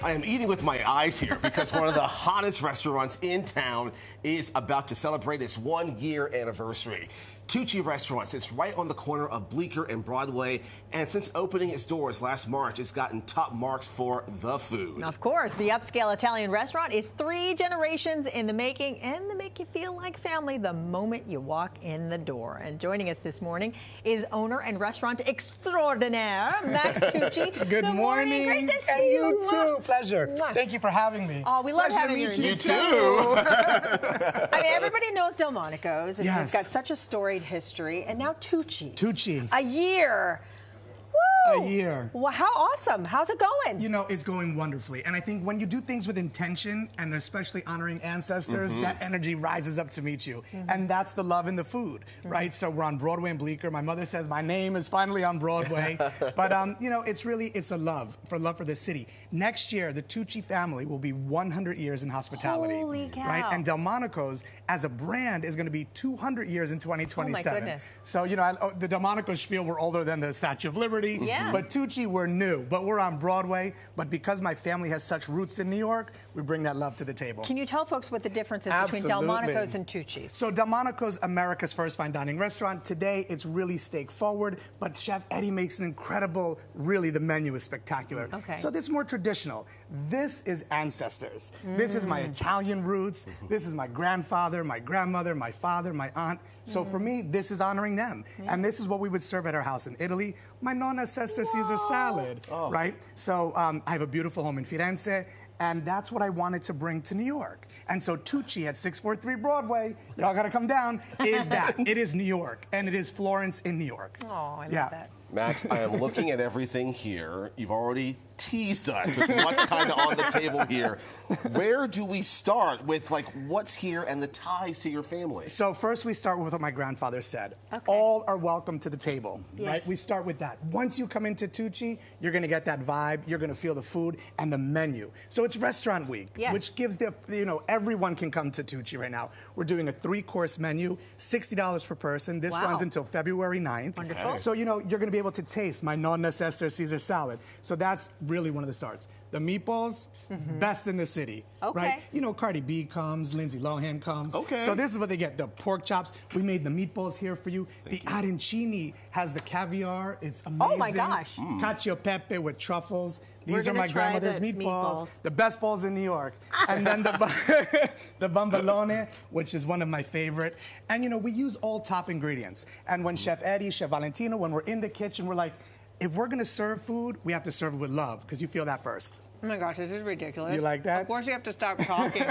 I am eating with my eyes here because one of the hottest restaurants in town is about to celebrate its 1-year anniversary. Tucci Restaurant is right on the corner of Bleecker and Broadway, and since opening its doors last March, it's gotten top marks for the food. Of course, the upscale Italian restaurant is 3 generations in the making, and they make you feel like family the moment you walk in the door. And joining us this morning is owner and restaurant extraordinaire, Max Tucci. Good morning. Great to see you. You too. Pleasure. Thank you for having me. Oh, we love Pleasure having to meet you. You too. I mean, everybody knows Delmonico's, and Yes. it's got such a storied history, and now Tucci. Tucci. A year. Woo! A year. Well, how awesome. How's it going? You know, it's going wonderfully. And I think when you do things with intention, and especially honoring ancestors, that energy rises up to meet you. And that's the love in the food, right? So we're on Broadway and Bleecker. My mother says my name is finally on Broadway. But, you know, it's a love for this city. Next year, the Tucci family will be 100 years in hospitality. Holy cow. Right? And Delmonico's, as a brand, is going to be 200 years in 2027. Oh, my goodness. So, you know, the Delmonico's spiel, we're older than the Statue of Liberty. Yeah. But Tucci, we're new, but we're on Broadway. But because my family has such roots in New York, we bring that love to the table. Can you tell folks what the difference is between Absolutely. Delmonico's and Tucci's? So Delmonico's, America's first fine dining restaurant. Today, it's really steak forward, but Chef Eddie makes an incredible, really the menu is spectacular. Okay. So this is more traditional. This is ancestors. This is my Italian roots. This is my grandfather, my grandmother, my father, my aunt. So for me, this is honoring them. And this is what we would serve at our house in Italy. My nonna Sester Caesar salad, right? So I have a beautiful home in Firenze. And that's what I wanted to bring to New York. And so Tucci at 643 Broadway, y'all gotta come down, is that. It is New York, and it is Florence in New York. Oh, I love that. Max, I am looking at everything here. You've already teased us with what's kind of on the table here. Where do we start with, like, what's here and the ties to your family? So first we start with what my grandfather said. Okay. All are welcome to the table, Yes. right? We start with that. Once you come into Tucci, you're gonna get that vibe, you're gonna feel the food and the menu. So it's restaurant week, Yes. which gives everyone can come to Tucci right now. We're doing a 3-course menu, $60 per person. This Wow. runs until February 9th. Wonderful. Okay. So, you're gonna be able to taste my nonna Sester Caesar salad. So that's really one of the starts. The meatballs, best in the city, Okay. right? You know, Cardi B comes, Lindsay Lohan comes. Okay. So this is what they get, the pork chops. We made the meatballs here for you. The arancini has the caviar. It's amazing. Oh, my gosh. Cacio e pepe with truffles. These are gonna my try grandmother's the meatballs. meatballs. The best balls in New York. And then the bombolone, which is one of my favorite. And, you know, we use all top ingredients. And when Chef Eddie, Chef Valentino, when we're in the kitchen, we're like, if we're gonna serve food, we have to serve it with love, because you feel that first. Oh my gosh, this is ridiculous. You like that? Of course you have to stop talking.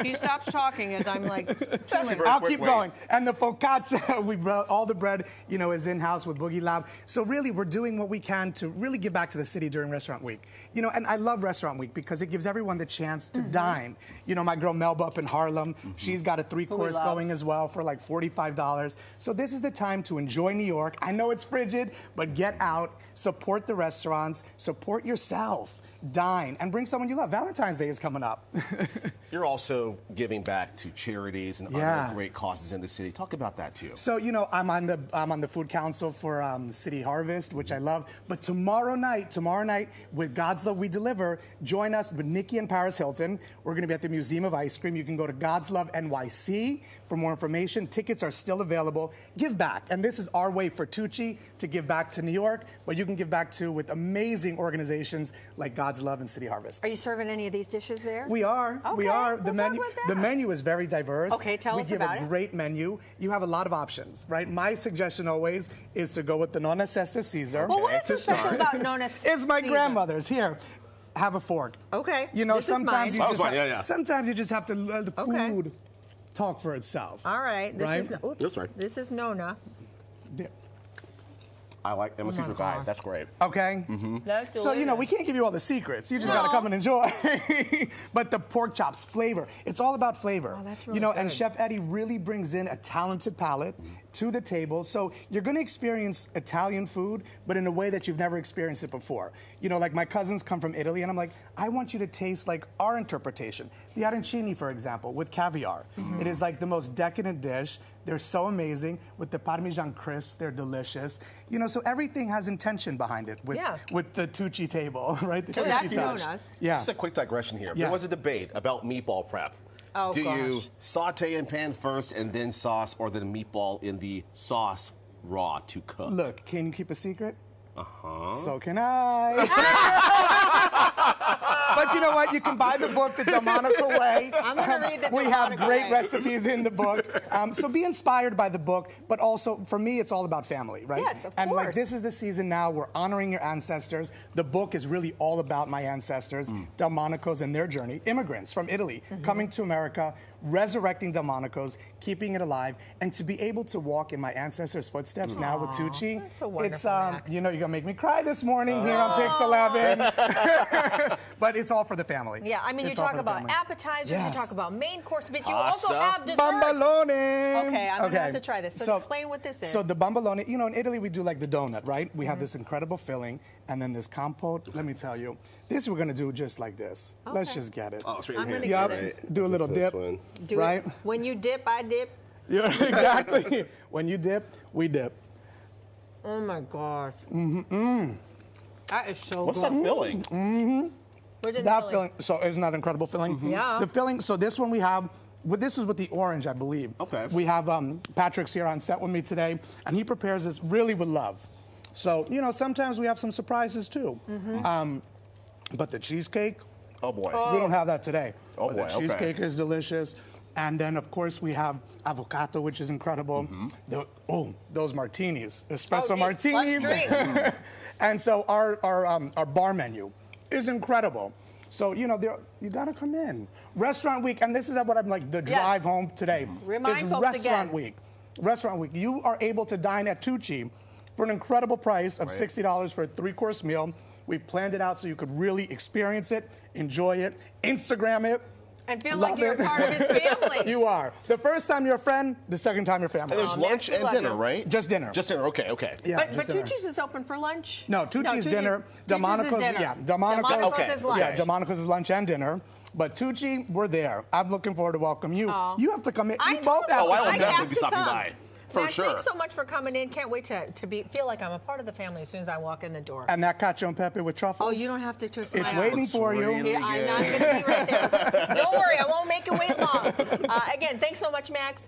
He stops talking as I'm like, chewing. Very I'll quick keep way. going. And the focaccia, all the bread, you know, is in-house with Boogie Lab. So really, we're doing what we can to really give back to the city during Restaurant Week. You know, and I love Restaurant Week because it gives everyone the chance to dine. You know, my girl Melba up in Harlem, she's got a 3-course love. going as well for like $45. So this is the time to enjoy New York. I know it's frigid, but get out, support the restaurants, support yourself. Dine and bring someone you love. Valentine's Day is coming up. You're also giving back to charities and other great causes in the city. Talk about that too. So, you know, I'm on the food council for City Harvest, which I love. But tomorrow night, with God's Love We Deliver, join us with Nikki and Paris Hilton. We're going to be at the Museum of Ice Cream. You can go to God's Love NYC for more information. Tickets are still available. Give back. And this is our way for Tucci to give back to New York, but you can give back to with amazing organizations like God's Love and City Harvest. Are you serving any of these dishes there? We are. We Okay, are. we'll talk about The that. menu is very diverse. Okay, tell us about We give it. a great menu. You have a lot of options, right? My suggestion always is to go with the nonna Sester Caesar. Well, what is so to special start. about Nonna It's my Caesar? grandmother's. Here, have a fork. Okay, You know, this is mine. sometimes you That just was mine, yeah. sometimes you just have to let the Okay. food talk for itself. All right. This Right? is oops, That's right. This is Nonna. Yeah. I like Emma Caesar pie. gosh. That's great. Okay. That's So, you know, delicious. we can't give you all the secrets. You just No. got to come and enjoy. But the pork chops, flavor. It's all about flavor. Oh, that's you really know, and good. Chef Eddie really brings in a talented palate to the table. So you're going to experience Italian food, but in a way that you've never experienced it before. You know, like my cousins come from Italy, and I'm like, I want you to taste like our interpretation. The arancini, for example, with caviar. It is like the most decadent dish. They're so amazing. With the Parmesan crisps, they're delicious. You know, so everything has intention behind it with the Tucci table, right? The So Tucci that's touch. known as. Yeah. Just a quick digression here. Yeah. There was a debate about meatball prep. Oh, Do you gosh. saute in pan first and then sauce, or the meatball in the sauce raw to cook? Look, can you keep a secret? Uh-huh. So can I. But you know what? You can buy the book, The Delmonico Way. I'm going to read the We have Delmonico great Way. recipes in the book. So be inspired by the book, but also, for me, it's all about family, right? Yes, of And like course. this is the season now. We're honoring your ancestors. The book is really all about my ancestors, Delmonicos and their journey. Immigrants from Italy coming to America, resurrecting Delmonicos, keeping it alive, and to be able to walk in my ancestors' footsteps now with Tucci. That's so wonderful, It's Max. you know, you're gonna make me cry this morning here on PIX11. But it's all for the family. Yeah, I mean, It's you all talk for the about family. appetizers, Yes. you talk about main course, but you also Pasta. have dessert. Bambalone. Okay, I'm gonna have to try this. So explain what this is. So the bambalone, you know, in Italy we do like the donut, right? We have this incredible filling, and then this compote. Let me tell you, this we're gonna do just like this. Let's Okay. just get it. Oh, it's right I'm in gonna here. get Yup. it. Do a little This dip. one. Do right? it. When you dip, I dip. Yeah, exactly. When you dip, we dip. Oh my gosh. That is so What's good. that filling? Where's it That filling? filling, so isn't that incredible filling? Yeah. The filling, so this one we have, this is with the orange, I believe. Okay. We have Patrick's here on set with me today, and he prepares this really with love. So, you know, sometimes we have some surprises too. But the cheesecake, Oh, boy. we don't have that today. Oh, But boy, the okay. cheesecake is delicious. And then, of course, we have avocado, which is incredible. Those martinis, espresso Oh, let's martinis. drink. And so our bar menu is incredible. So, you know, you got to come in. Restaurant week, and this is what I'm like, the drive home today. Remind is folks Restaurant again. week. Restaurant week. You are able to dine at Tucci for an incredible price of $60 for a 3-course meal. We've planned it out so you could really experience it, enjoy it, Instagram it. And feel Love like you're it. a part of his family. You are. The first time you're a friend, the second time you're family. And there's Oh, lunch Max, we and love dinner, you. right? Just dinner. Just dinner. Okay, okay. Yeah, But just dinner. Tucci's is open for lunch? No, Tucci's dinner. Delmonico's Delmonico's, dinner. yeah, Delmonico's, Delmonico's is lunch. yeah, Delmonico's is lunch and dinner. But Tucci, we're there. I'm looking forward to welcome you. Oh. You have to come in. I You both told you. have Oh, to I will come I in. definitely have be to stopping come. by. For Max, sure. thanks so much for coming in. Can't wait to feel like I'm a part of the family as soon as I walk in the door. And that cacio and pepe with truffles. Oh, you don't have to twist my It's arm. waiting for you. really Yeah, I'm good. not going to be right there. Don't worry, I won't make it wait long. Again, thanks so much, Max.